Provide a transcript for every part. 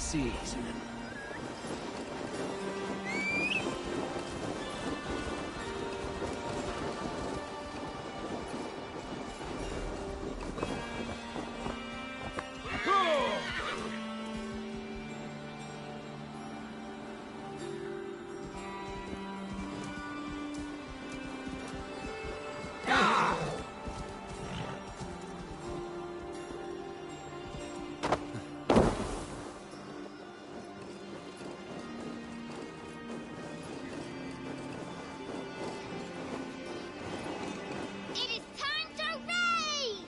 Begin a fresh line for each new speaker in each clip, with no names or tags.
seas.
It is time to raid!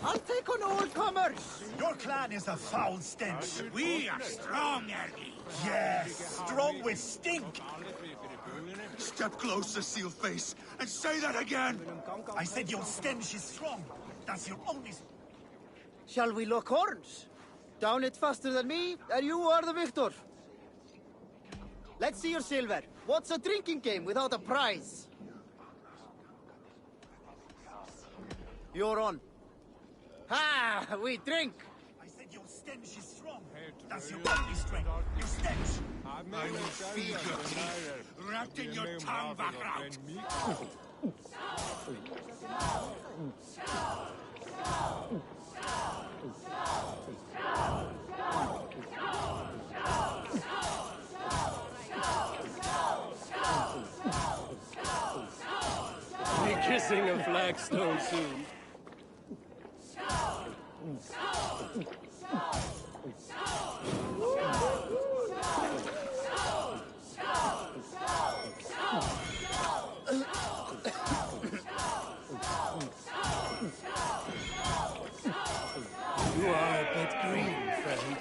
I'll take on all comers.
Your clan is a foul stench.
We are strong, Ergi.
Yes, strong with stink.
Step closer, Sealface, and say that again!
I said your stench is strong. That's your only...
Shall we lock horns? Down it faster than me, and you are the victor. Let's see your silver. What's a drinking game without a prize? You're on. Ha! We drink!
I said your stench is strong. That's your only strength. Your stench.
I will feed your teeth, ratting your tongue back out.
Be kissing a flagstone soon. You are a bit green, friend.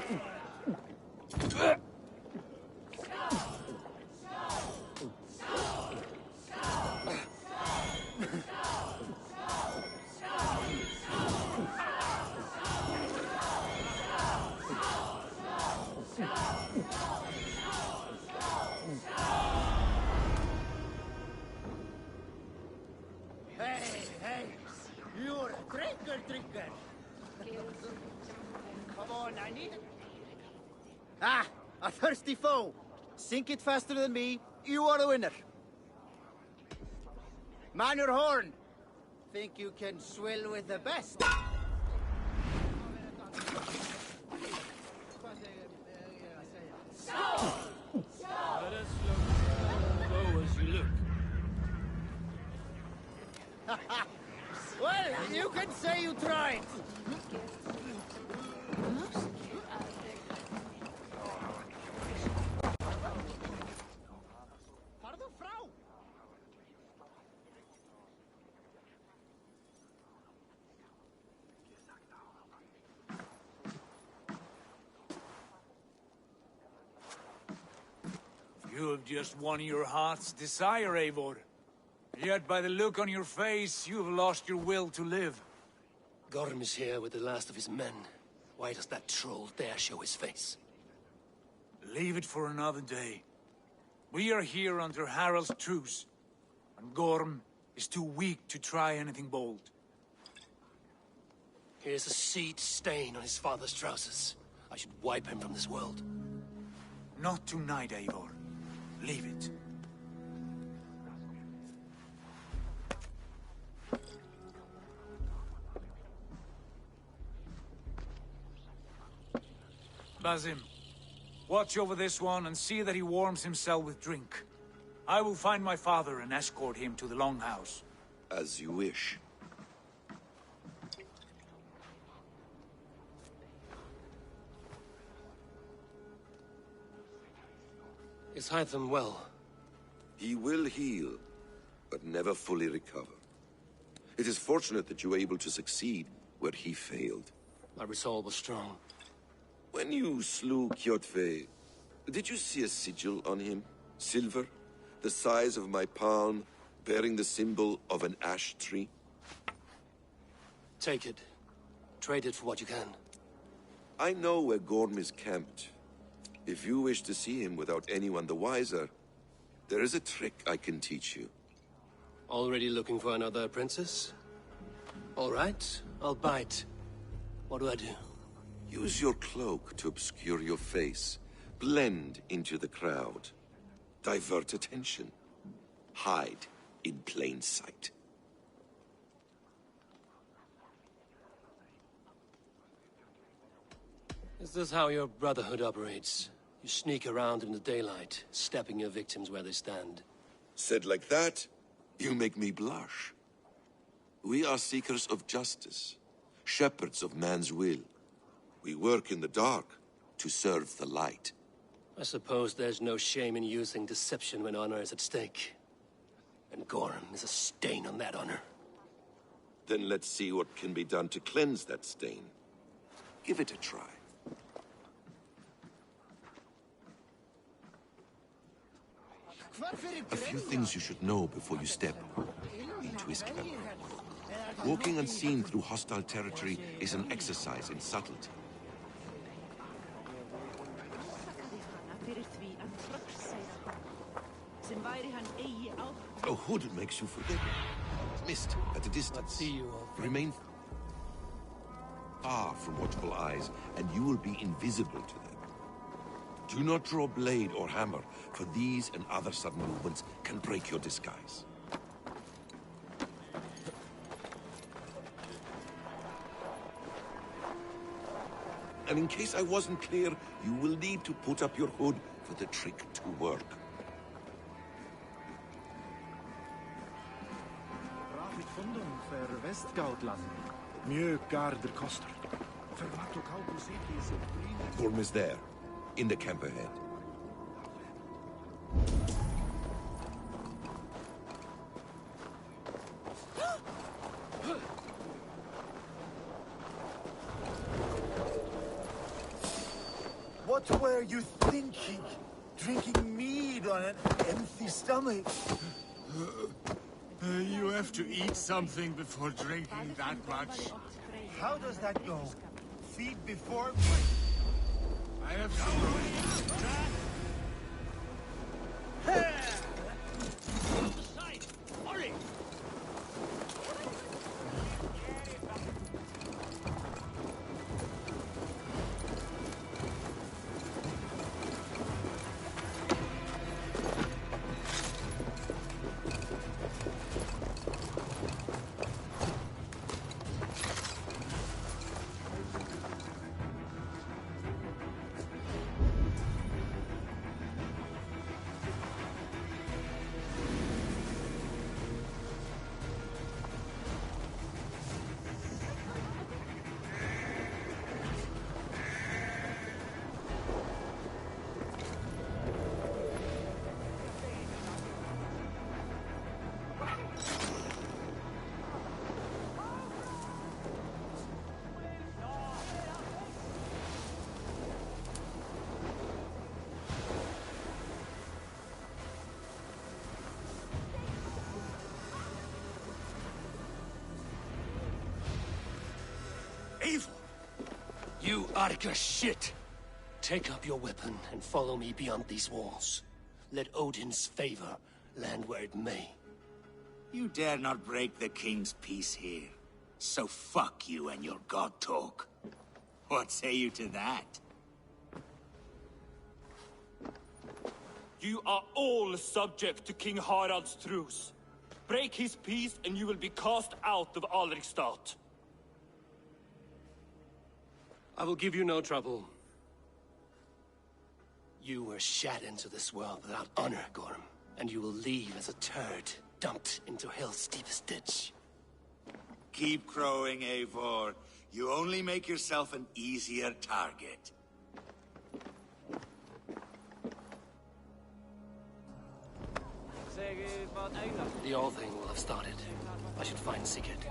Hey! You're a drinker! Come on, I need it. Ah! A thirsty foe! Sink it faster than me, you are the winner. Man your horn! Think you can swill with the best?
Let us look low as you look.
Well, you can say you tried. Pardon, Frau.
You have just won your heart's desire, Eivor. Yet by the look on your face, you have lost your will to live.
Gorm is here with the last of his men. Why does that troll dare show his face?
Leave it for another day. We are here under Harald's truce, and Gorm is too weak to try anything bold.
Here's a seed stain on his father's trousers. I should wipe him from this world.
Not tonight, Eivor. Leave it. Basim, watch over this one and see that he warms himself with drink. I will find my father and escort him to the Longhouse.
As you wish.
Is Hytham well?
He will heal, but never fully recover. It is fortunate that you were able to succeed where he failed.
My resolve was strong.
When you slew Kjotve, did you see a sigil on him? Silver? The size of my palm, bearing the symbol of an ash tree?
Take it. Trade it for what you can.
I know where Gorm is camped. If you wish to see him without anyone the wiser, there is a trick I can teach you.
Already looking for another princess? All right, I'll bite. What do I do?
Use your cloak to obscure your face. Blend into the crowd. Divert attention. Hide in plain sight.
Is this how your Brotherhood operates? You sneak around in the daylight, stepping your victims where they stand.
Said like that, you make me blush. We are seekers of justice, shepherds of man's will. We work in the dark to serve the light.
I suppose there's no shame in using deception when honor is at stake. And Gorm is a stain on that honor.
Then let's see what can be done to cleanse that stain. Give it a try. A few things you should know before you step into his clever. Walking unseen through hostile territory is an exercise in subtlety. A hood makes you forget. Mist at a distance.
See you, old friend.
Remain far from watchful eyes, and you will be invisible to them. Do not draw blade or hammer, for these and other sudden movements can break your disguise. And in case I wasn't clear, you will need to put up your hood for the trick to work. Gorm is there, in the camp ahead.
What were you thinking? Drinking mead on an empty stomach?
You have to eat something before drinking that much.
How does that go? Feed before...
I have some...
Evil!
You Arca shit! Take up your weapon and follow me beyond these walls. Let Odin's favor land where it may.
You dare not break the king's peace here. So fuck you and your god talk. What say you to that?
You are all subject to King Harald's truce. Break his peace and you will be cast out of Alrikstad.
I will give you no trouble. You were shat into this world without honor, Gorm, and you will leave as a turd dumped into hell's deepest ditch.
Keep crowing, Eivor. You only make yourself an easier target.
The all thing will have started. I should find Sigurd.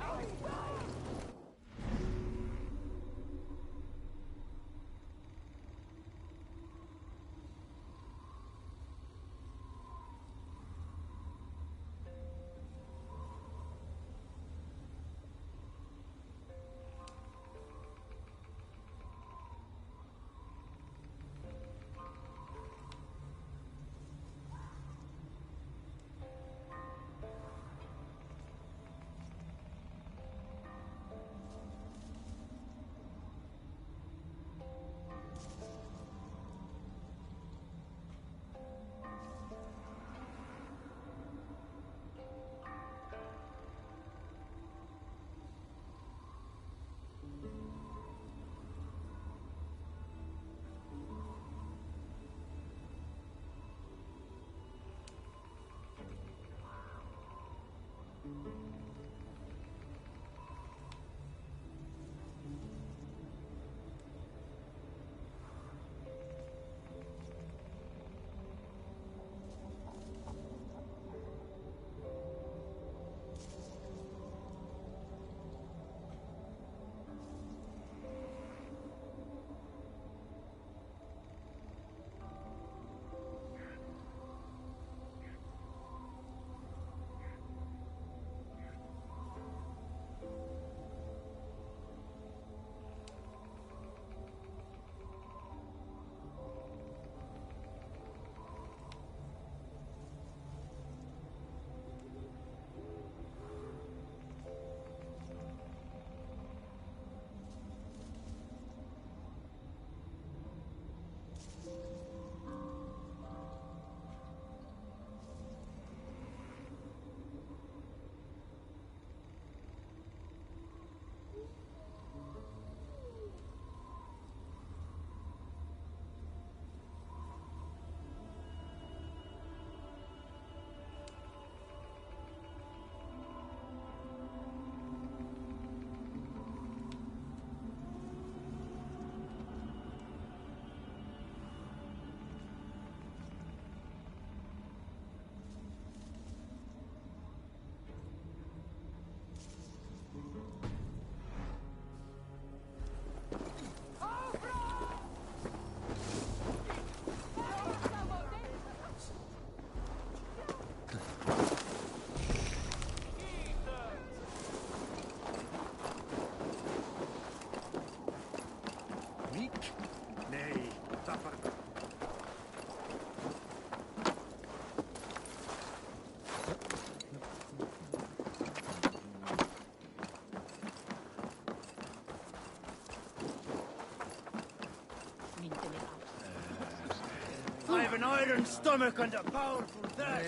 an iron stomach and a powerful dash.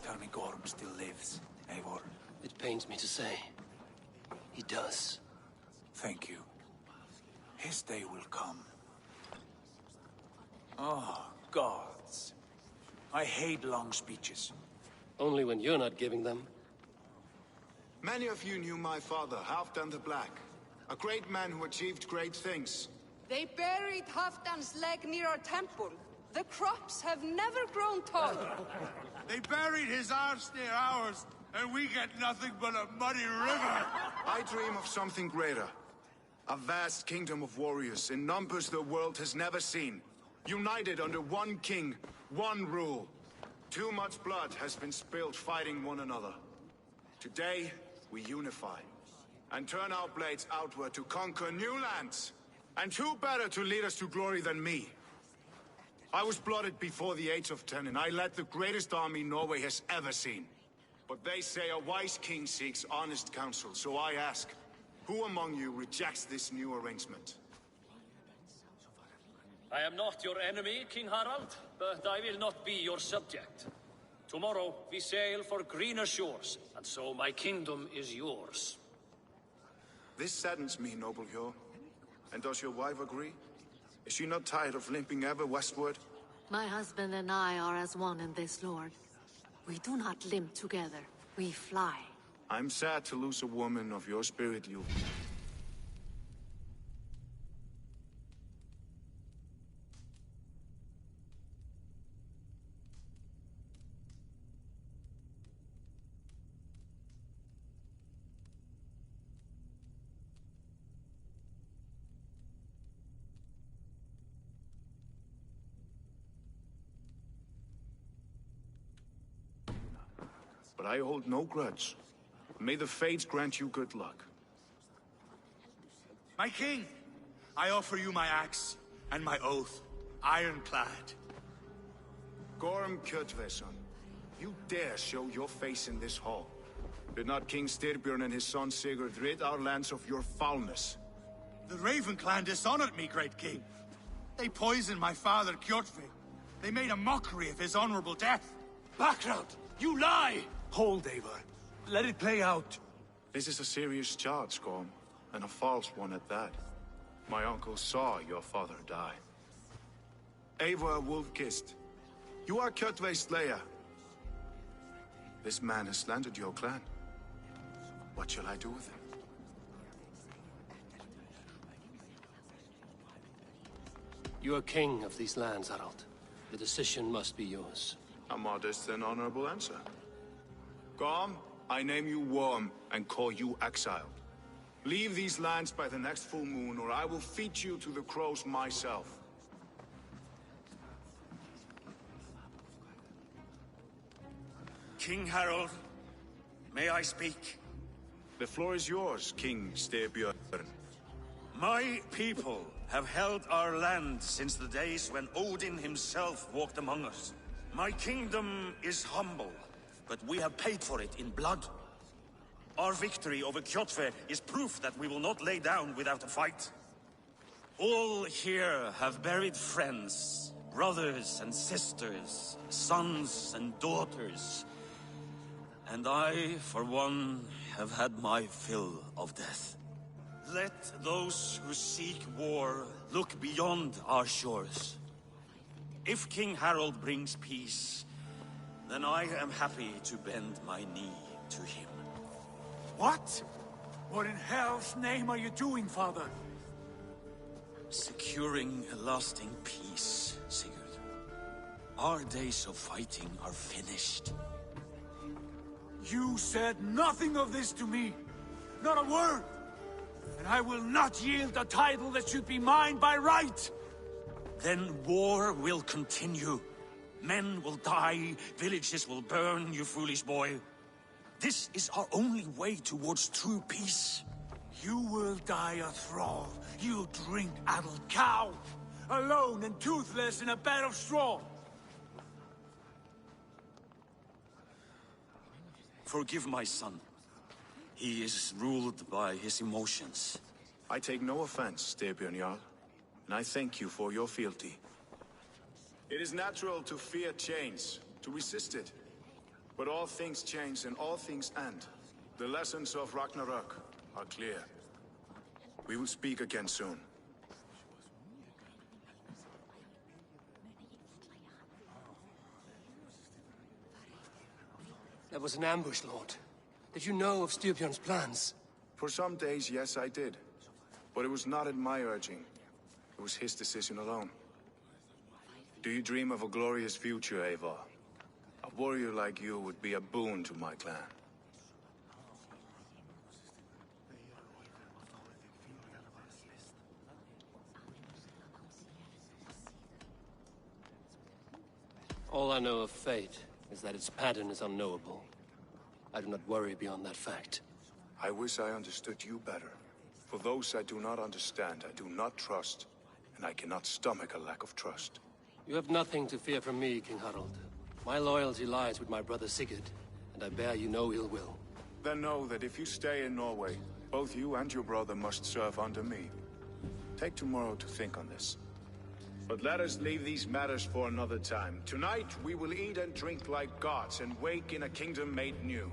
Tell me Gorm still lives, Eivor.
It pains me to say. He does.
Thank you. His day will come. Oh, gods. I hate long speeches.
Only when you're not giving them.
Many of you knew my father, Halfdan the Black. A great man who achieved great things.
They buried Halfdan's leg near our temple. The crops have never grown tall.
They buried his arse near ours, and we get nothing but a muddy river.
I dream of something greater. A vast kingdom of warriors in numbers the world has never seen. United under one king, one rule. Too much blood has been spilled fighting one another. Today, we unify. And turn our blades outward to conquer new lands. And who better to lead us to glory than me? I was blooded before the age of 10, and I led the greatest army Norway has ever seen. But they say a wise king seeks honest counsel, so I ask, who among you rejects this new arrangement?
I am not your enemy, King Harald, but I will not be your subject. Tomorrow we sail for greener shores, and so my kingdom is yours.
This saddens me, noble Hjor. And does your wife agree? Is she not tired of limping ever westward?
My husband and I are as one in this, Lord. We do not limp together. We fly.
I'm sad to lose a woman of your spirit, you. But I hold no grudge. May the fates grant you good luck.
My king, I offer you my axe and my oath, ironclad.
Gorm Kjotveson, you dare show your face in this hall. Did not King Styrbjörn and his son Sigurd rid our lands of your foulness?
The Raven clan dishonored me, great king. They poisoned my father, Kjotve. They made a mockery of his honorable death.
Background! You lie! Hold, Eivor. Let it play out.
This is a serious charge, Gorm, and a false one at that. My uncle saw your father die. Eivor Wolf-Kissed, you are Kjotve's slayer. This man has slandered your clan. What shall I do with him?
You are king of these lands, Harald. The decision must be yours.
A modest and honorable answer. Gorm, I name you Worm and call you exiled. Leave these lands by the next full moon, or I will feed you to the crows myself.
King Harold, may I speak?
The floor is yours, King Styrbjörn.
My people have held our land since the days when Odin himself walked among us. My kingdom is humble, but we have paid for it in blood. Our victory over Kjotve is proof that we will not lay down without a fight. All here have buried friends, brothers and sisters, sons and daughters. And I, for one, have had my fill of death. Let those who seek war look beyond our shores. If King Harold brings peace, then I am happy to bend my knee to him.
What? What in hell's name are you doing, Father?
Securing a lasting peace, Sigurd. Our days of fighting are finished.
You said nothing of this to me. Not a word. And I will not yield a title that should be mine by right.
Then war will continue. Men will die, villages will burn, you foolish boy. This is our only way towards true peace.
You will die a thrall, you drink-addled cow! Alone and toothless in a bed of straw!
Forgive my son. He is ruled by his emotions.
I take no offense, Styrbjörn Jarl, and I thank you for your fealty. It is natural to fear change, to resist it. But all things change and all things end. The lessons of Ragnarok are clear. We will speak again soon.
That was an ambush, Lord. Did you know of Styrbjörn's plans?
For some days, yes, I did. But it was not at my urging. It was his decision alone. Do you dream of a glorious future, Eivor? A warrior like you would be a boon to my clan.
All I know of fate is that its pattern is unknowable. I do not worry beyond that fact.
I wish I understood you better. For those I do not understand, I do not trust, and I cannot stomach a lack of trust.
You have nothing to fear from me, King Harald. My loyalty lies with my brother Sigurd, and I bear you no ill will.
Then know that if you stay in Norway, both you and your brother must serve under me. Take tomorrow to think on this. But let us leave these matters for another time. Tonight, we will eat and drink like gods and wake in a kingdom made new.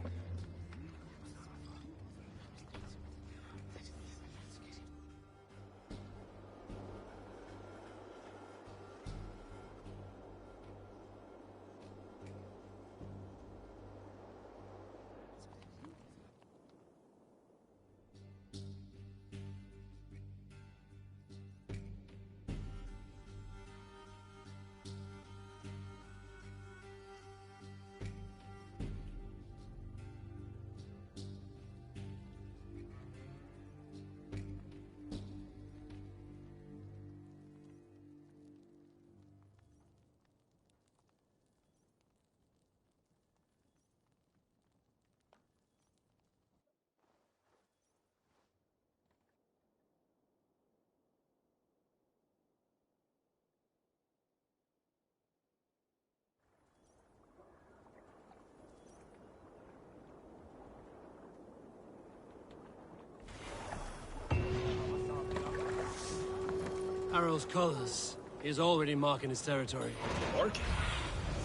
Harald's colors. He is already marking his territory.
Marking?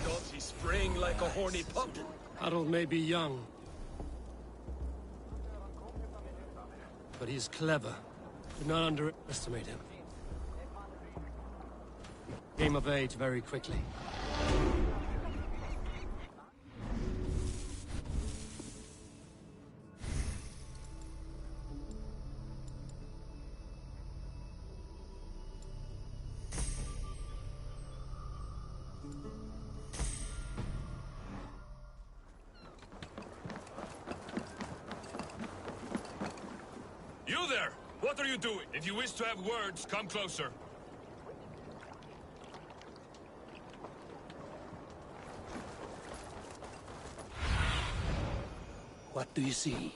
Thought he sprang like a horny pup.
Harald may be young, but he is clever. Do not underestimate him. He came of age very quickly.
You there! What are you doing? If you wish to have words, come closer.
What do you see?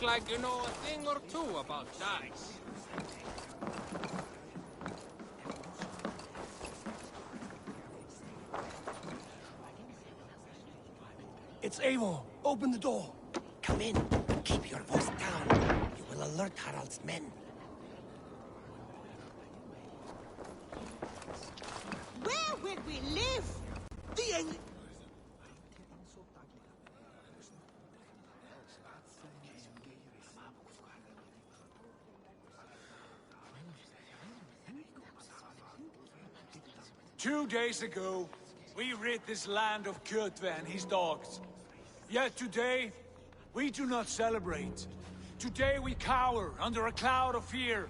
look like you know a thing or two about dice.
It's Eivor. Open the door. Come in. Keep your voice down. You will alert Harald's men.
Where will we live?
The Eng...
Two days ago, we rid this land of Kjotve and his dogs. Yet today, we do not celebrate. Today we cower under a cloud of fear.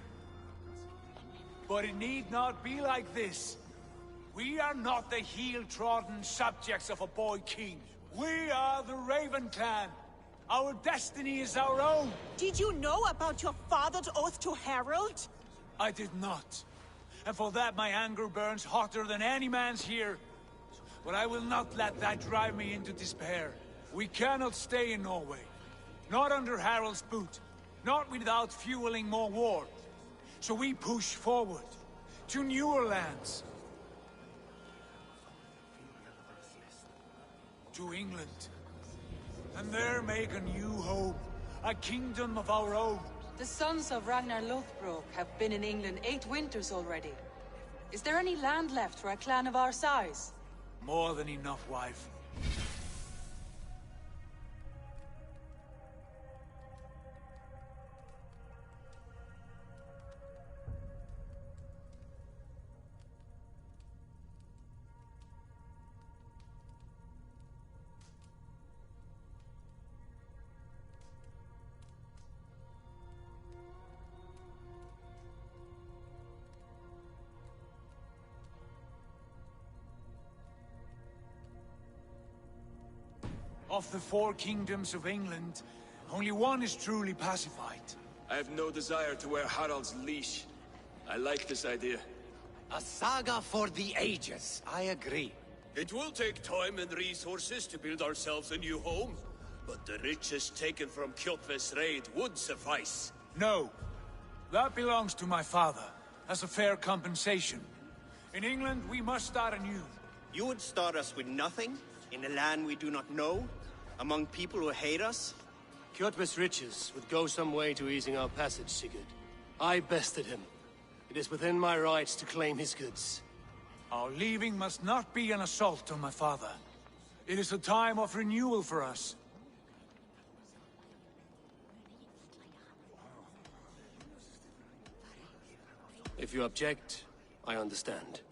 But it need not be like this. We are not the heel-trodden subjects of a boy king. We are the Raven clan. Our destiny is our own.
Did you know about your father's oath to Harald?
I did not. And for that my anger burns hotter than any man's here. But I will not let that drive me into despair. We cannot stay in Norway. Not under Harald's boot. Not without fueling more war. So we push forward. To newer lands. To England. And there make a new home. A kingdom of our own.
The sons of Ragnar Lothbrok have been in England 8 winters already. Is there any land left for a clan of our size?
More than enough, wife. Of the 4 kingdoms of England, only one is truly pacified.
I have no desire to wear Harald's leash. I like this idea.
A saga for the ages, I agree.
It will take time and resources to build ourselves a new home, but the riches taken from Kjotve's raid would suffice.
No. That belongs to my father, as a fair compensation. In England, we must start anew.
You would start us with nothing? In a land we do not know? Among people who hate us?
Kjotve's riches would go some way to easing our passage, Sigurd. I bested him. It is within my rights to claim his goods.
Our leaving must not be an assault on my father. It is a time of renewal for us.
If you object, I understand.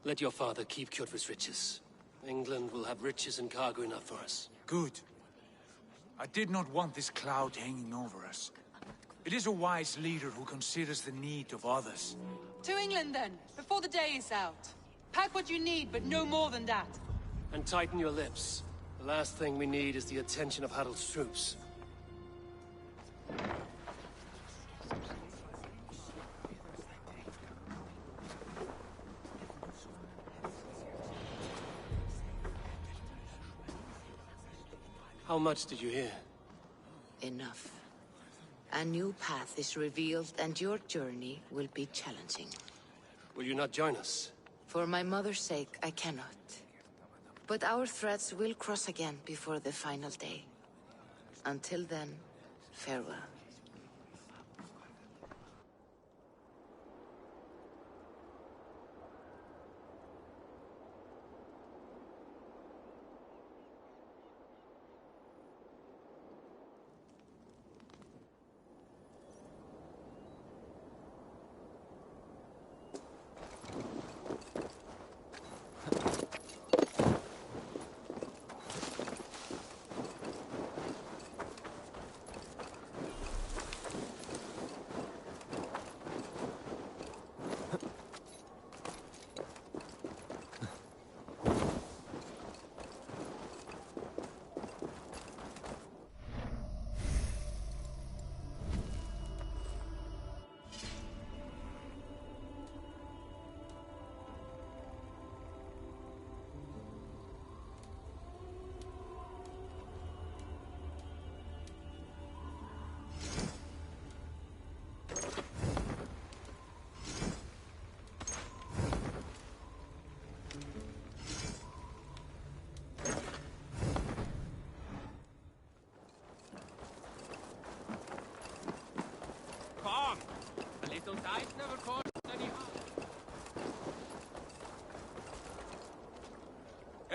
Let your father keep Kjotve's riches. England will have riches and cargo enough for us.
Good. I did not want this cloud hanging over us. It is a wise leader who considers the need of others.
To England then, before the day is out. Pack what you need, but no more than that.
And tighten your lips. The last thing we need is the attention of Harald's troops. How much did you hear?
Enough. A new path is revealed, and your journey will be challenging.
Will you not join us?
For my mother's sake, I cannot. But our threads will cross again before the final day. Until then, farewell.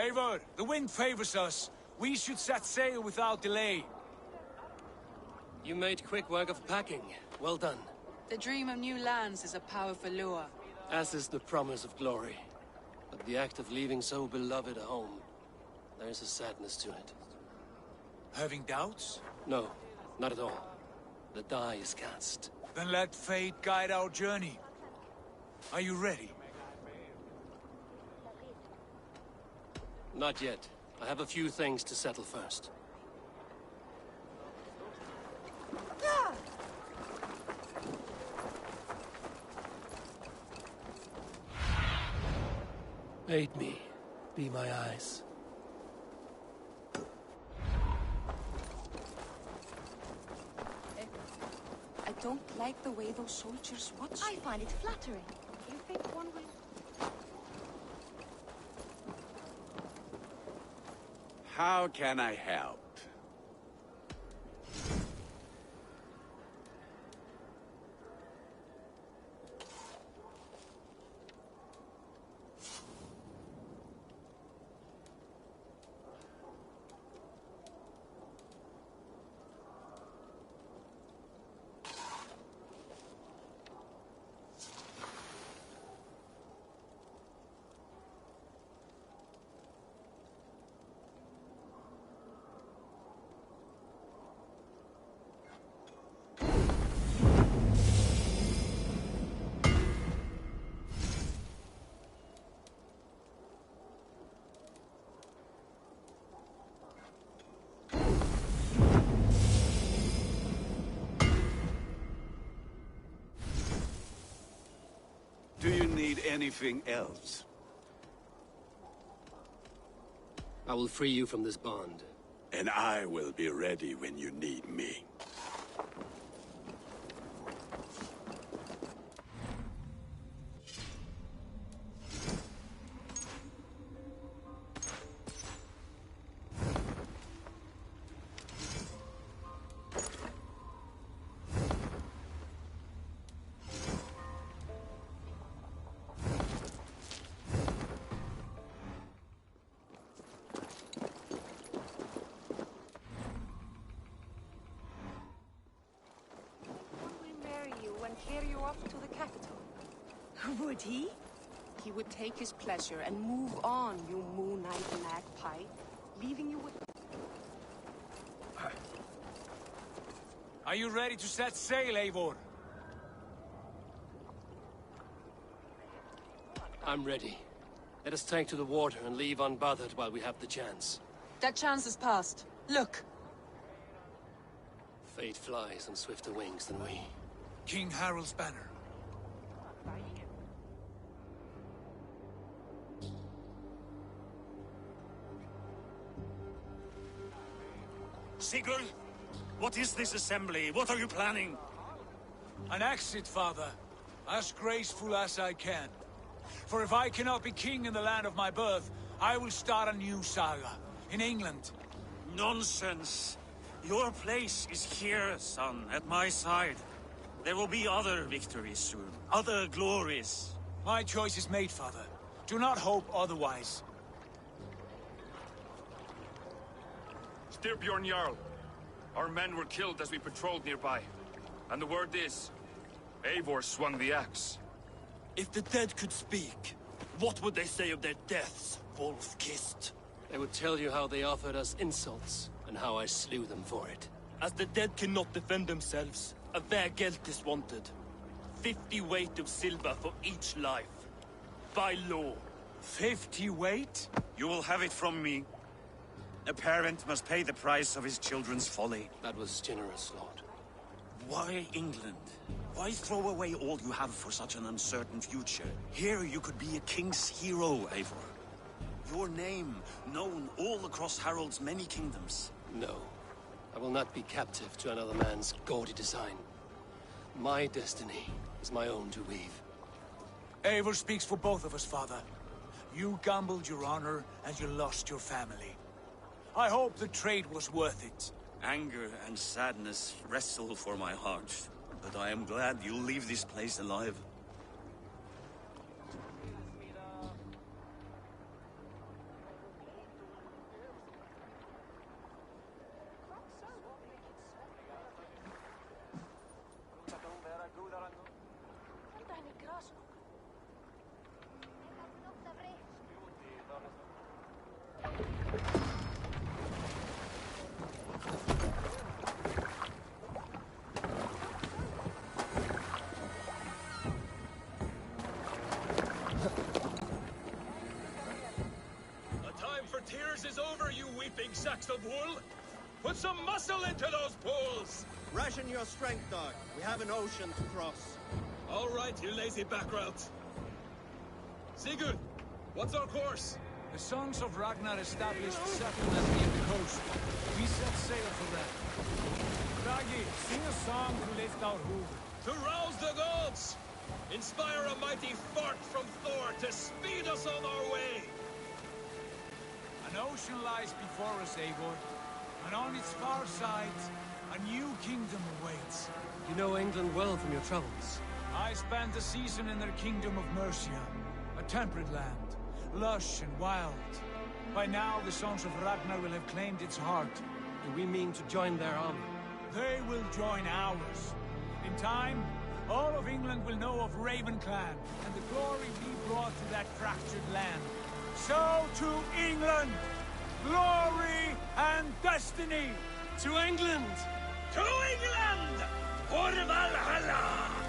Eivor, the wind favors us. We should set sail without delay.
You made quick work of packing. Well done.
The dream of new lands is a powerful lure.
As is the promise of glory. But the act of leaving so beloved a home, there's a sadness to it.
Having doubts?
No, not at all. The die is cast.
Then let fate guide our journey. Are you ready?
Not yet. I have a few things to settle first. Aid me. Be my eyes.
I don't like the way those soldiers watch.
I find it flattering. You think one will...
How can I help? Do you need anything else?
I will free you from this bond.
And I will be ready when you need me.
Carry you off to the capital. Would he? He would take his pleasure and move on, you moon-eyed magpie, leaving you with...
Are you ready to set sail, Eivor?
I'm ready. Let us take to the water and leave unbothered while we have the chance.
That chance is past. Look!
Fate flies on swifter wings than we.
King Harald's banner.
Sigurd, what is this assembly? What are you planning?
An exit, father. As graceful as I can. For if I cannot be king in the land of my birth, I will start a new saga. In England.
Nonsense. Your place is here, son, at my side. There will be other victories soon. Other glories.
My choice is made, father. Do not hope otherwise.
Styrbjorn Jarl. Our men were killed as we patrolled nearby. And the word is, Eivor swung the axe.
If the dead could speak, what would they say of their deaths, wolf-kissed?
They would tell you how they offered us insults, and how I slew them for it.
As the dead cannot defend themselves, a vergelt is wanted. 50 weight of silver for each life. By law.
50 weight?
You will have it from me. A parent must pay the price of his children's folly.
That was generous, Lord.
Why England? Why throw away all you have for such an uncertain future? Here you could be a king's hero, Eivor. Your name known all across Harald's many kingdoms.
No. I will not be captive to another man's gaudy design. My destiny is my own to weave.
Eivor speaks for both of us, father. You gambled your honor, and you lost your family. I hope the trade was worth it.
Anger and sadness wrestle for my heart, but I am glad you'll leave this place alive.
Tears is over, you weeping sacks of wool! Put some muscle into those bulls!
Ration your strength, dog. We have an ocean to cross.
All right, you lazy backroutes. Sigurd, what's our course?
The Sons of Ragnar established settlement near the coast. We set sail for them. Bragi, sing a song to lift our hoof.
To rouse the gods! Inspire a mighty fart from Thor to speed us on our way!
An ocean lies before us, Eivor, and on its far side, a new kingdom awaits.
You know England well from your travels.
I spent a season in their kingdom of Mercia, a temperate land, lush and wild. By now, the Sons of Ragnar will have claimed its heart.
Do we mean to join their army?
They will join ours. In time, all of England will know of Ravenclan and the glory we brought to that fractured land. So to England! Glory and destiny!
To England!
To England! For Valhalla!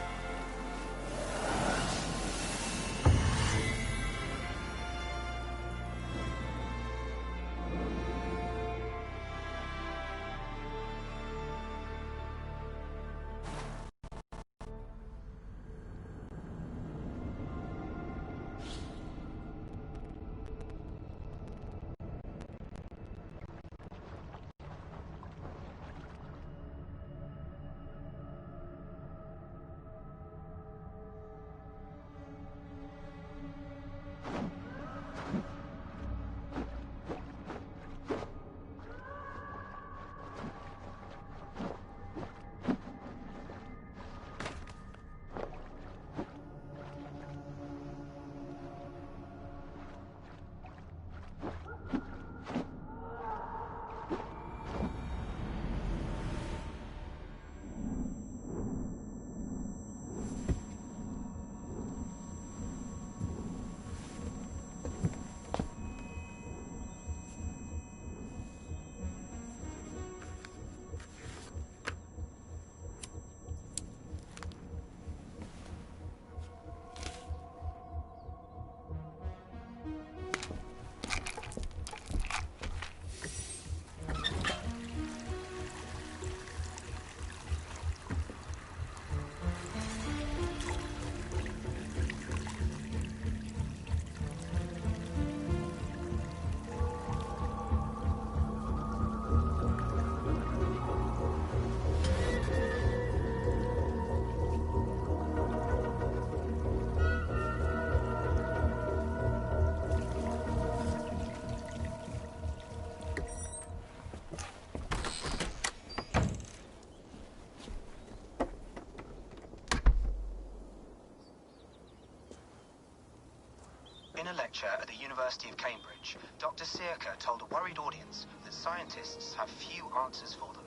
In a lecture at the University of Cambridge, Dr. Sirka told a worried audience that scientists have few answers for them.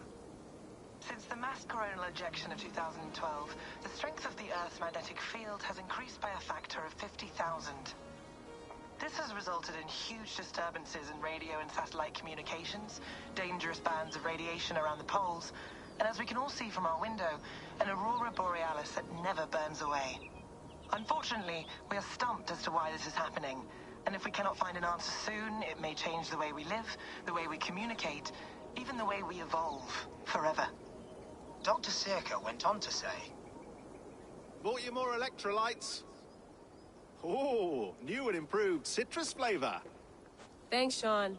Since the mass coronal ejection of 2012, the strength of the Earth's magnetic field has increased by a factor of 50,000. This has resulted in huge disturbances in radio and satellite communications, dangerous bands of radiation around the poles, and as we can all see from our window, an aurora borealis that never burns away. Unfortunately, we are stumped as to why this is happening, and if we cannot find an answer soon, it may change the way we live, the way we communicate, even the way we evolve, forever.
Dr. Sirka went on to say,
Bought you more electrolytes? Oh, new and improved citrus flavor.
Thanks, Sean.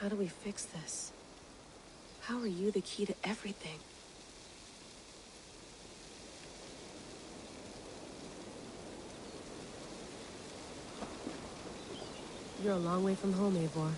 How do we fix this? How are you the key to everything? You're a long way from home, Eivor.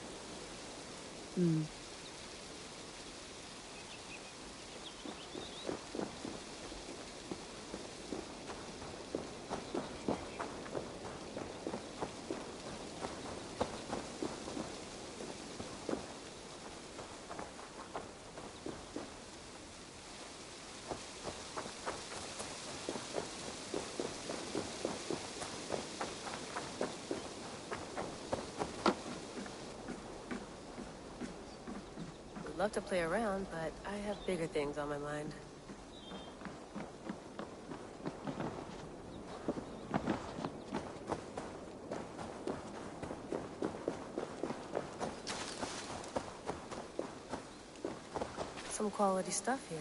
love to play around, but I have bigger things on my mind. Some quality stuff here.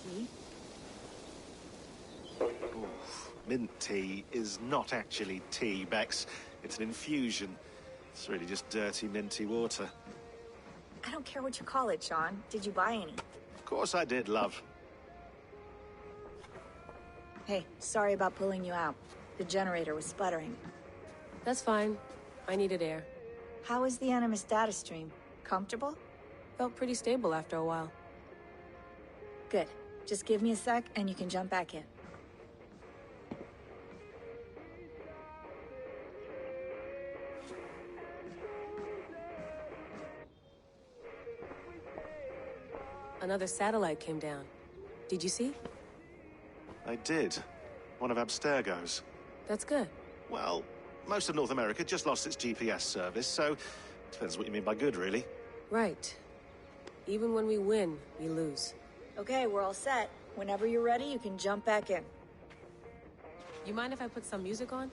Tea? Mint tea is not actually tea, Bex. It's an infusion. It's really just dirty, minty water.
I don't care what you call it, Sean. Did you buy any?
Of course I did, love.
Hey, sorry about pulling you out. The generator was sputtering.
That's fine. I needed air.
How is the Animus data stream? Comfortable?
Felt pretty stable after a while.
Good. Just give me a sec and you can jump back in.
Another satellite came down. Did you see?
I did. One of Abstergo's.
That's good.
Well, most of North America just lost its GPS service, so depends what you mean by good, really.
Right. Even when we win, we lose.
Okay, we're all set. Whenever you're ready, you can jump back in.
You mind if I put some music on?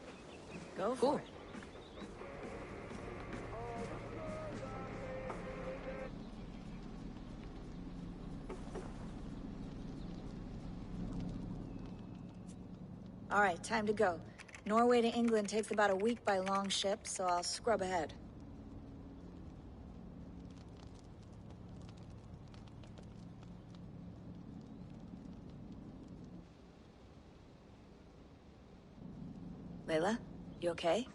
Go for it. All right, time to go. Norway to England takes about a week by long ship, so I'll scrub ahead. Layla, you okay?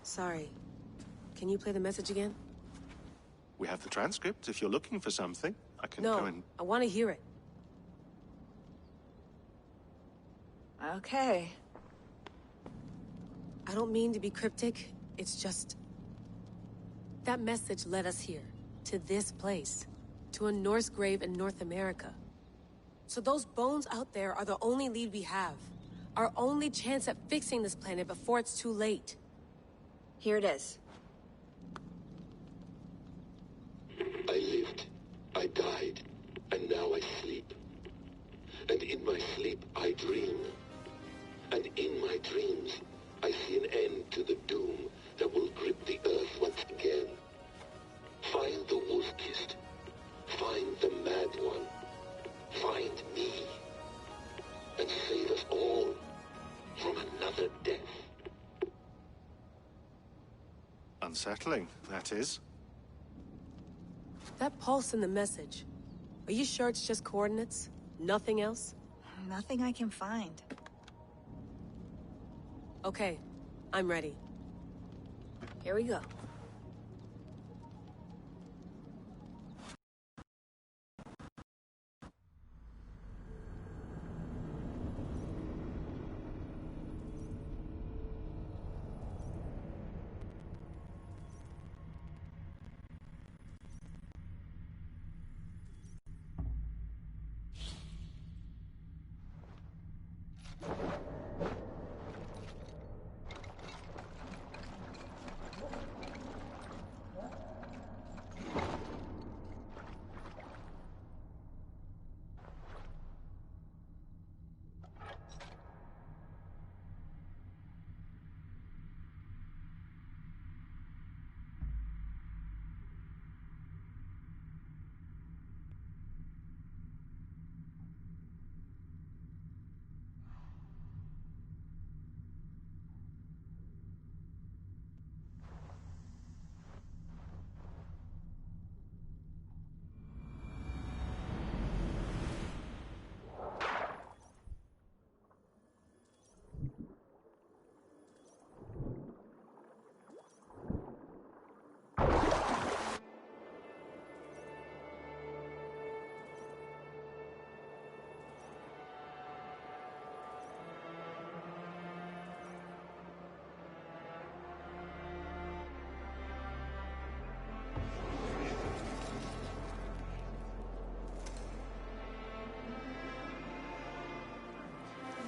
Sorry. Can you play the message again?
We have the transcript. If you're looking for something, I can go and...
No, I want to hear it.
Okay.
I don't mean to be cryptic. It's just... that message led us here. To this place. To a Norse grave in North America. So those bones out there are the only lead we have. Our only chance at fixing this planet before it's too late.
Here it is.
I lived, I died, and now I sleep. And in my sleep I dream. And in my dreams I see an end to the doom that will grip the earth once again. Find the wolf-kissed. Find the mad one. Find me. And save us all from another death.
Unsettling, that is.
That pulse in the message. Are you sure it's just coordinates? Nothing else?
Nothing I can find.
Okay, I'm ready.
Here we go.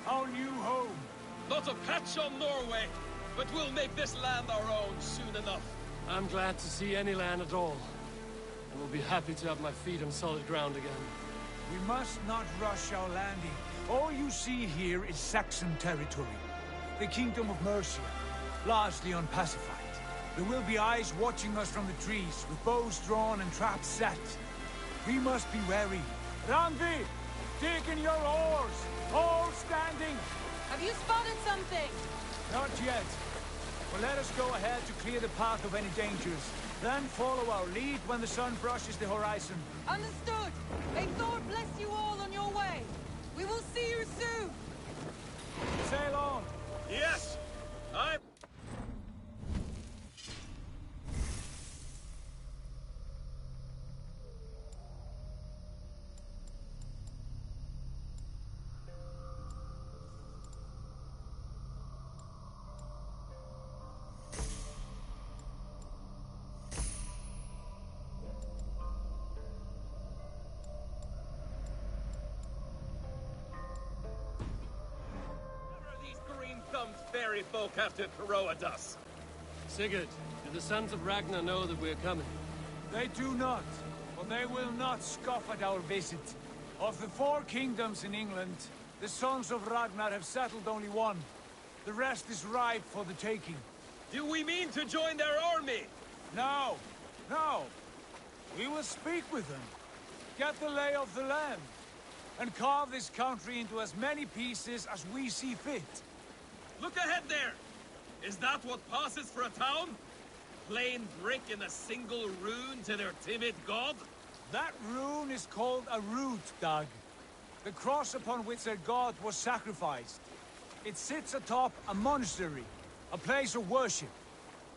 Our new home.
Not a patch on Norway, but we'll make this land our own soon enough.
I'm glad to see any land at all. And will be happy to have my feet on solid ground again.
We must not rush our landing. All you see here is Saxon territory. The Kingdom of Mercia, largely unpacified. There will be eyes watching us from the trees, with bows drawn and traps set. We must be wary. Randvi, dig in your oars! All standing!
Have you spotted something?
Not yet. But let us go ahead to clear the path of any dangers. Then follow our lead when the sun brushes the horizon.
Understood! May Thor bless you all on your way! We will see you soon!
Sail on!
Yes! I'm... fairy folk have to corrode us.
Sigurd, do the sons of Ragnar know that we're coming?
They do not, but they will not scoff at our visit. Of the 4 kingdoms in England, the sons of Ragnar have settled only one. The rest is ripe for the taking.
Do we mean to join their army?
No, no. We will speak with them, get the lay of the land, and carve this country into as many pieces as we see fit.
Look ahead there! Is that what passes for a town? Plain brick in a single rune to their timid god?
That rune is called a root, Dag. The cross upon which their god was sacrificed. It sits atop a monastery, a place of worship.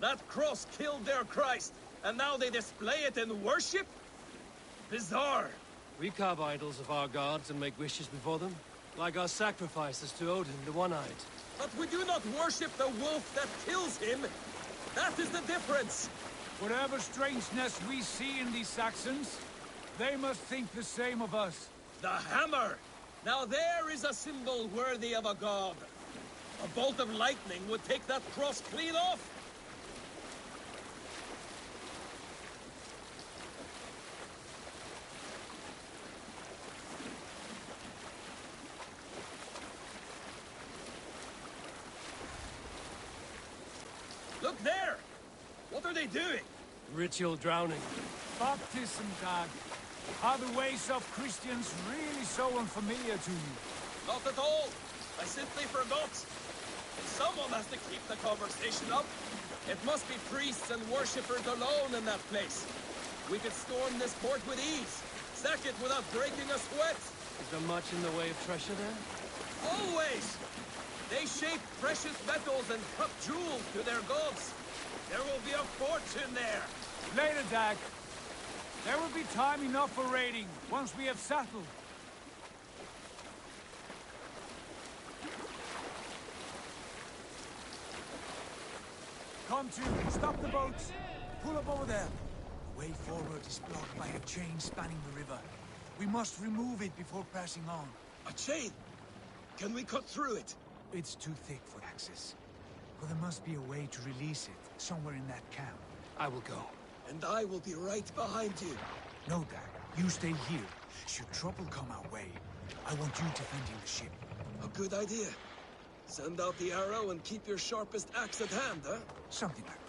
That cross killed their Christ, and now they display it in worship? Bizarre.
We carve idols of our gods and make wishes before them, like our sacrifices to Odin, the One-Eyed.
But we do not worship the wolf that kills him. That is the difference.
Whatever strangeness we see in these Saxons, they must think the same of us.
The hammer! Now there is a symbol worthy of a god. A bolt of lightning would take that cross clean off. Look there! What are they doing?
Ritual drowning.
Baptism, Dag. Are the ways of Christians really so unfamiliar to you?
Not at all. I simply forgot. Someone has to keep the conversation up. It must be priests and worshippers alone in that place. We could storm this port with ease. Sack it without breaking a sweat.
Is there much in the way of treasure there?
Always! They shape precious metals and cut jewels to their gods. There will be a fortune there.
Later, Dag. There will be time enough for raiding, once we have settled. Come to, stop the boats. Pull up over there. The way forward is blocked by a chain spanning the river. We must remove it before passing on.
A chain? Can we cut through it?
It's too thick for access. But there must be a way to release it, somewhere in that camp.
I will go.
And I will be right behind you.
No, Dag. You stay here. Should trouble come our way, I want you defending the ship.
A good idea. Send out the arrow and keep your sharpest axe at hand, huh?
Something like that.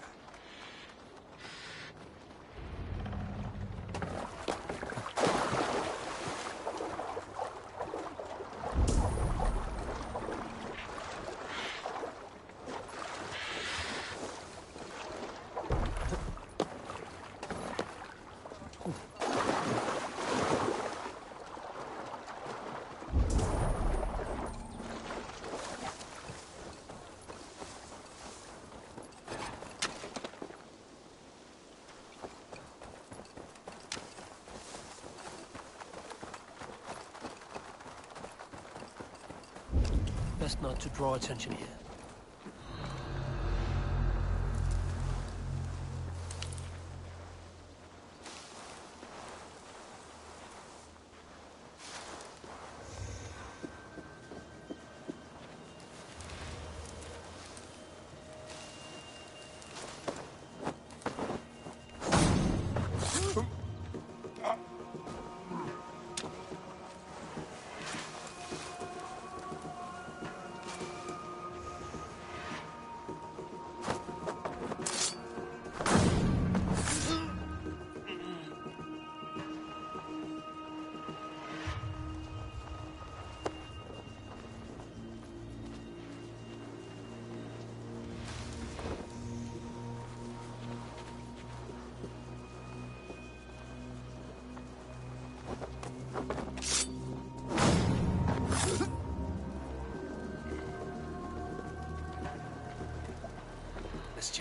Best not to draw attention here.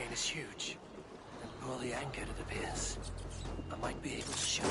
terrain is huge. And poorly anchored, it appears. I might be able to shoot.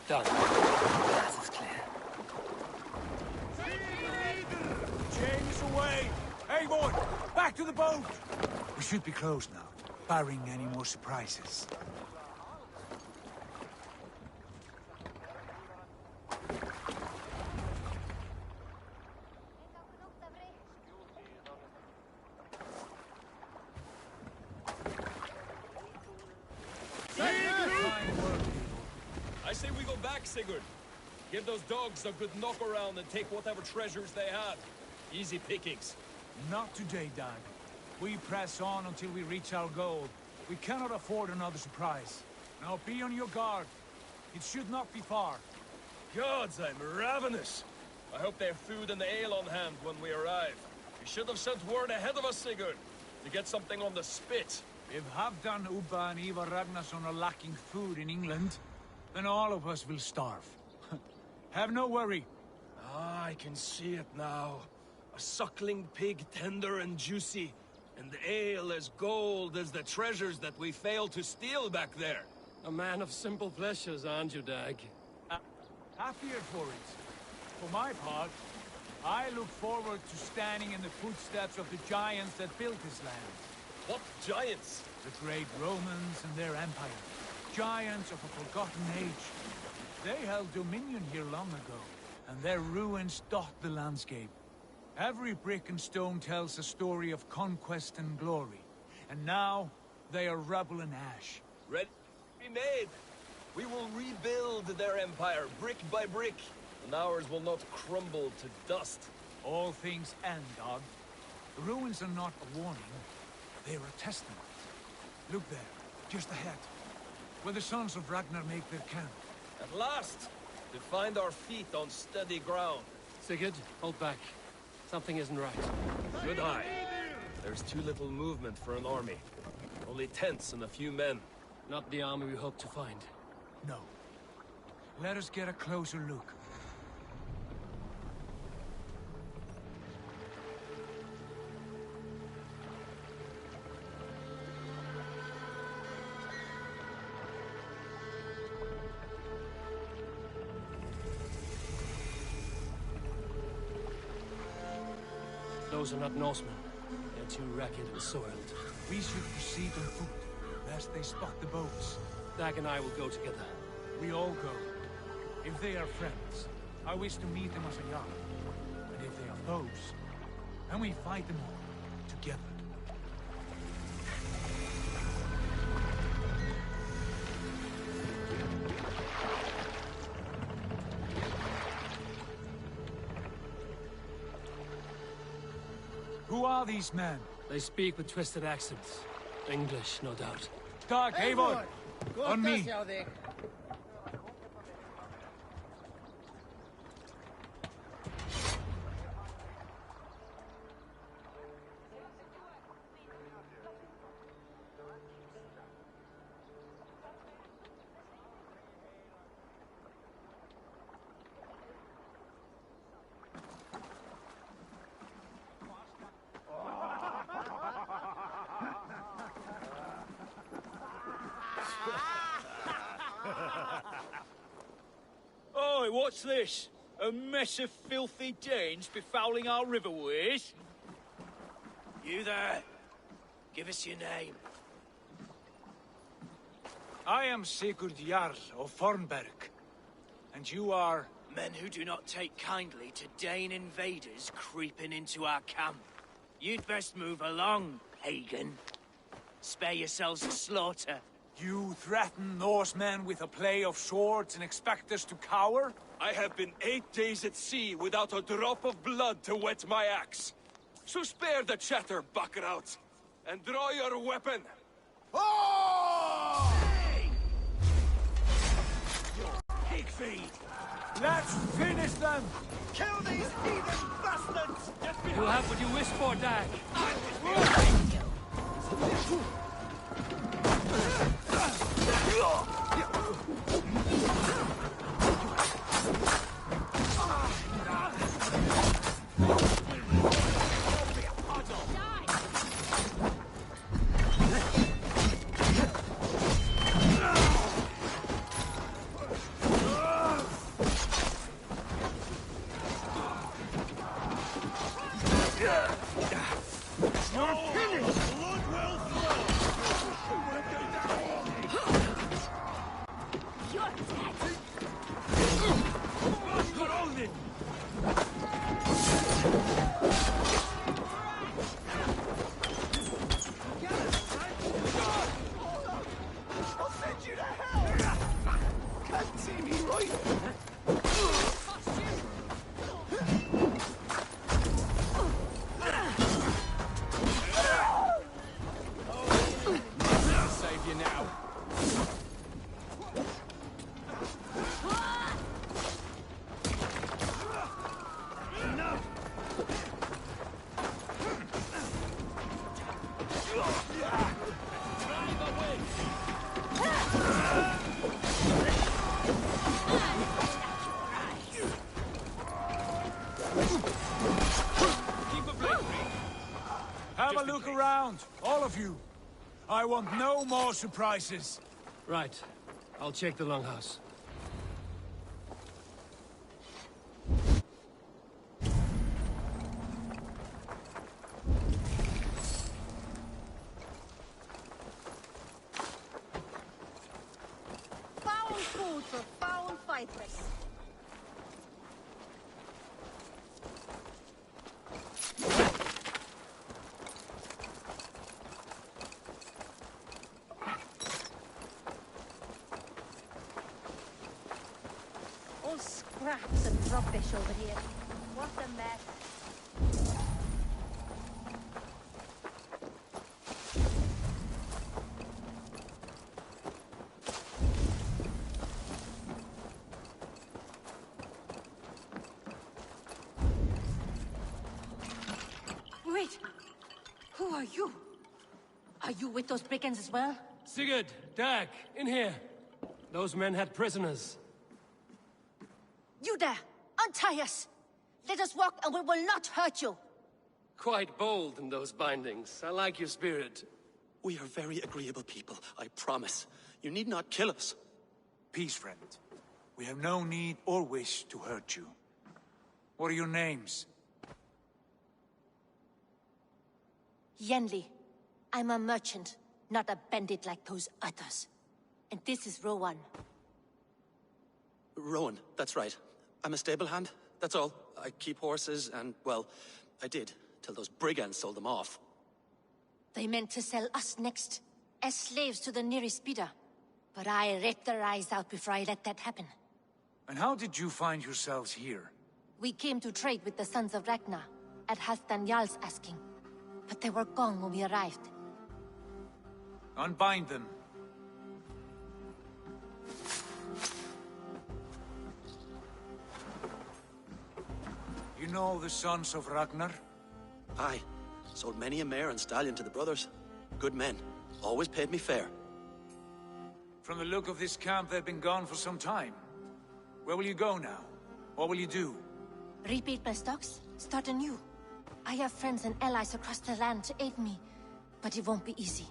Done. Path is clear.
James away! Eivor, back to the boat! We should be close now, barring any more surprises.
I say we go back, Sigurd. Give those dogs a good knock around and take whatever treasures they have. Easy pickings.
Not today, Dag. We press on until we reach our goal. We cannot afford another surprise. Now be on your guard. It should not be far.
Gods, I'm ravenous. I hope they have food and ale on hand when we arrive. We should have sent word ahead of us, Sigurd, to get something on the spit.
If Halfdan, Ubba and Ivar Ragnarsson are lacking food in England, then all of us will starve. Have no worry.
Ah, I can see it now. A suckling pig, tender and juicy, and ale as gold as the treasures that we failed to steal back there.
A man of simple pleasures, aren't you, Dag?
Happier for it. For my part, I look forward to standing in the footsteps of the giants that built this land.
What giants?
The great Romans and their empire. Giants of a forgotten age. They held dominion here long ago, and their ruins dot the landscape. Every brick and stone tells a story of conquest and glory. And now, they are rubble and ash.
Ready to be made. We will rebuild their empire, brick by brick, and ours will not crumble to dust.
All things end, Dog. The ruins are not a warning. They are a testament. Look there, just ahead, where the sons of Ragnar make their camp.
At last, to find our feet on steady ground.
Sigurd, hold back. Something isn't right.
Good eye. There's too little movement for an army. Only tents and a few men.
Not the army we hope to find.
No. Let us get a closer look.
Those are not Norsemen. They're too ragged and soiled.
We should proceed on foot, lest they spot the boats.
Dag and I will go together.
We all go. If they are friends, I wish to meet them as a yard. And if they are foes, then we fight them all, together. Who are these men?
They speak with twisted accents. English, no doubt.
Dag, Eivor! On me!
Oi, what's this? A mess of filthy Danes befouling our riverways?
You there? Give us your name.
I am Sigurd Jarl of Fornberg. And you are...
Men who do not take kindly to Dane invaders creeping into our camp. You'd best move along, pagan. Spare yourselves the slaughter.
You threaten Norsemen with a play of swords and expect us to cower?
I have been 8 days at sea without a drop of blood to wet my axe. So spare the chatter, buckerouts, and draw your weapon.
Oh!
Hey! Pig feed!
Let's finish them!
Kill these heathen bastards!
You have what you wish for, Dag.
Have a look around, all of you. I want no more surprises.
Right. I'll check the longhouse.
Foul food for foul fighters. All scraps and rubbish over here. What a mess.
Wait! Who are you? Are you with those brigands as well?
Sigurd, Dag, in here. Those men had prisoners.
You there! Untie us! Let us walk and we will not hurt you!
Quite bold in those bindings. I like your spirit.
We are very agreeable people, I promise. You need not kill us.
Peace, friend. We have no need or wish to hurt you. What are your names?
Yenli. I'm a merchant, not a bandit like those others. And this is Rowan.
Rowan, that's right. I'm a stable hand, that's all. I keep horses and, well, I did, till those brigands sold them off.
They meant to sell us next, as slaves to the nearest bidder. But I ripped their eyes out before I let that happen.
And how did you find yourselves here?
We came to trade with the Sons of Ragnar, at Halfdan Jarl's asking. but they were gone when we arrived.
Unbind them. You know the sons of Ragnar?
Aye. Sold many a mare and stallion to the brothers. Good men. Always paid me fair.
From the look of this camp, they've been gone for some time. Where will you go now? What will you do?
Rebuild my stocks, start anew. I have friends and allies across the land to aid me, but it won't be easy.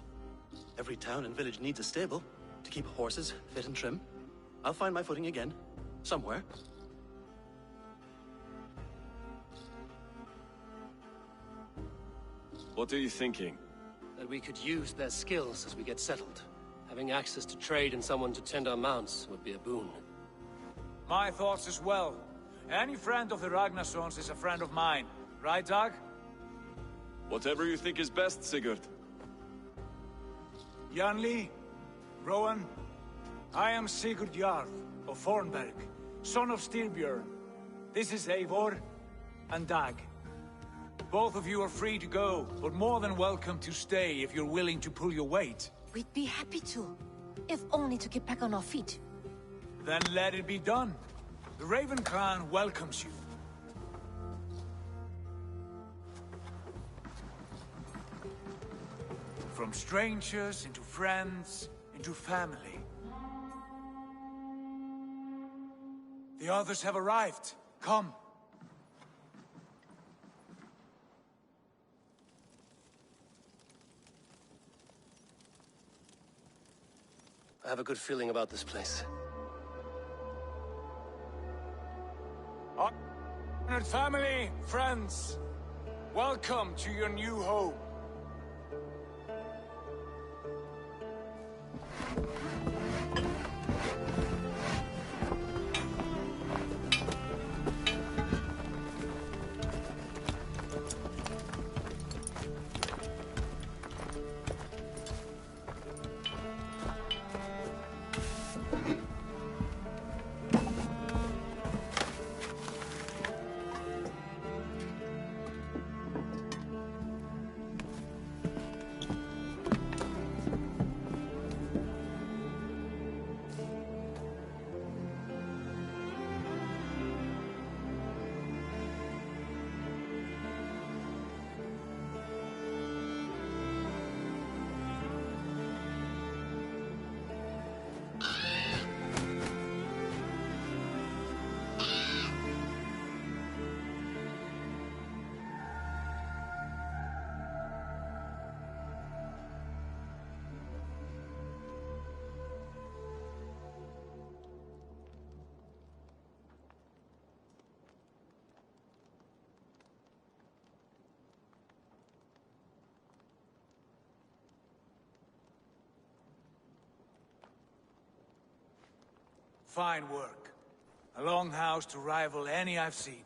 Every town and village needs a stable to keep horses fit and trim. I'll find my footing again. Somewhere.
What are you thinking?
That we could use their skills as we get settled. Having access to trade and someone to tend our mounts would be a boon.
My thoughts as well. Any friend of the Ragnarsons is a friend of mine. Right, Dag?
Whatever you think is best, Sigurd.
Janli, Rowan, I am Sigurd Jarl of Fornberg, son of Styrbjörn. This is Eivor and Dag. Both of you are free to go, but more than welcome to stay if you're willing to pull your weight.
We'd be happy to, if only to get back on our feet.
Then let it be done. The Raven Clan welcomes you. From strangers, into friends, into family. The others have arrived. Come.
I have a good feeling about this place.
Honored family, friends, welcome to your new home. Fine work. A longhouse to rival any I've seen.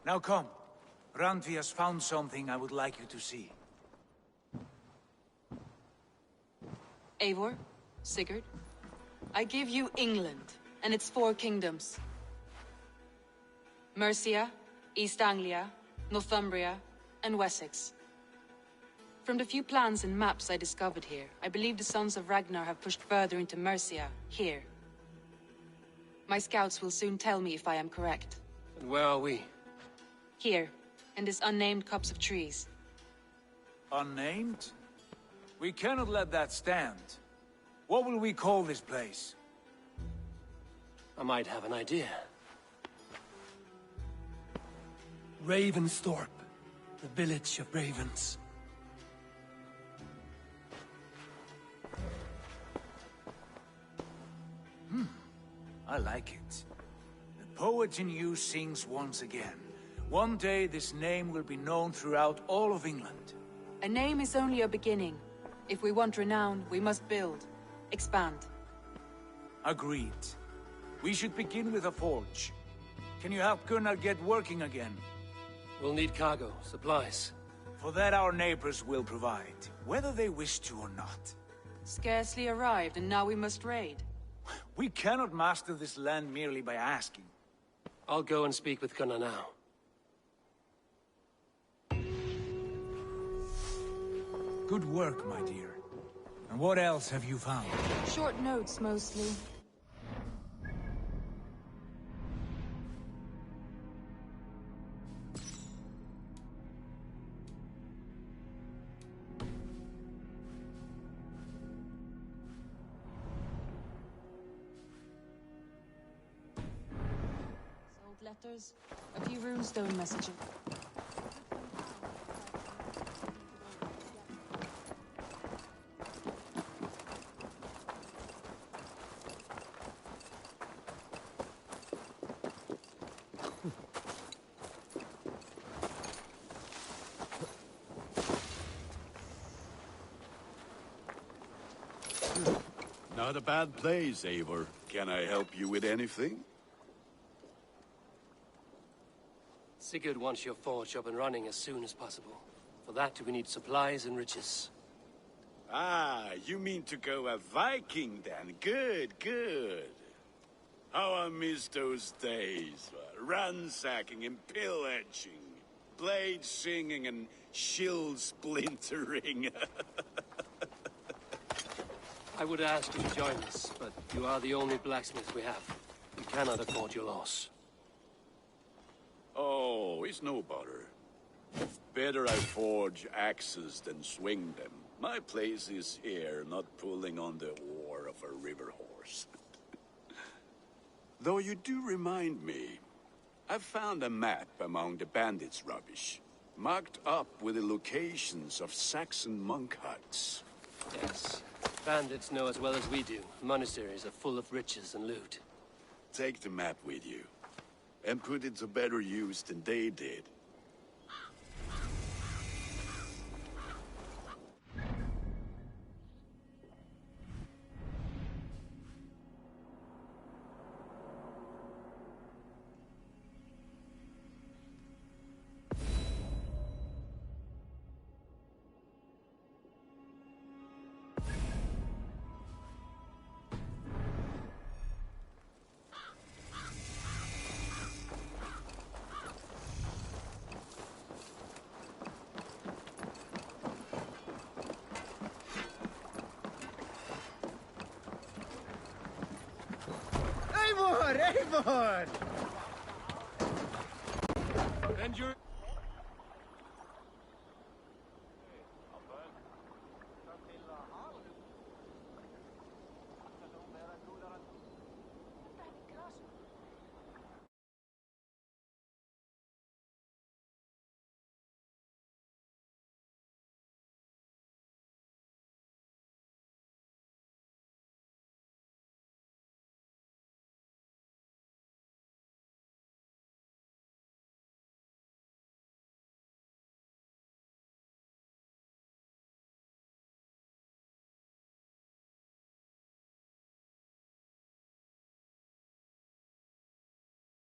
Now come. Randvi has found something I would like you to see.
Eivor, Sigurd, I give you England and its 4 kingdoms. Mercia, East Anglia, Northumbria, and Wessex. From the few plans and maps I discovered here, I believe the Sons of Ragnar have pushed further into Mercia, here. My scouts will soon tell me if I am correct.
And where are we?
Here, in this unnamed copse of trees.
Unnamed? We cannot let that stand. What will we call this place?
I might have an idea. Ravensthorpe, the village of ravens.
I like it. The poet in you sings once again. One day this name will be known throughout all of England.
A name is only a beginning. If we want renown, we must build, expand.
Agreed. We should begin with a forge. Can you help Gunnar get working again?
We'll need cargo, supplies.
For that our neighbors will provide, whether they wish to or not.
Scarcely arrived, and now we must raid.
We cannot master this land merely by asking.
I'll go and speak with Gunnar now.
Good work, my dear. And what else have you found?
Short notes, mostly. Sold letters, a few runestone messages.
Not a bad place, Eivor. Can I help you with anything?
Sigurd wants your forge up and running as soon as possible. For that, we need supplies and riches.
Ah, you mean to go a Viking then? Good, good. How I miss those days. Ransacking and pillaging. Blade singing and shield splintering.
I would ask you to join us, but you are the only blacksmith we have. We cannot afford your loss.
Oh, it's no bother. Better I forge axes than swing them. My place is here, not pulling on the oar of a river horse. Though you do remind me, I found a map among the bandits' rubbish, marked up with the locations of Saxon monk huts.
Yes. Bandits know as well as we do. Monasteries are full of riches and loot.
Take the map with you, and put it to better use than they did.
Eivor! Eivor!
And your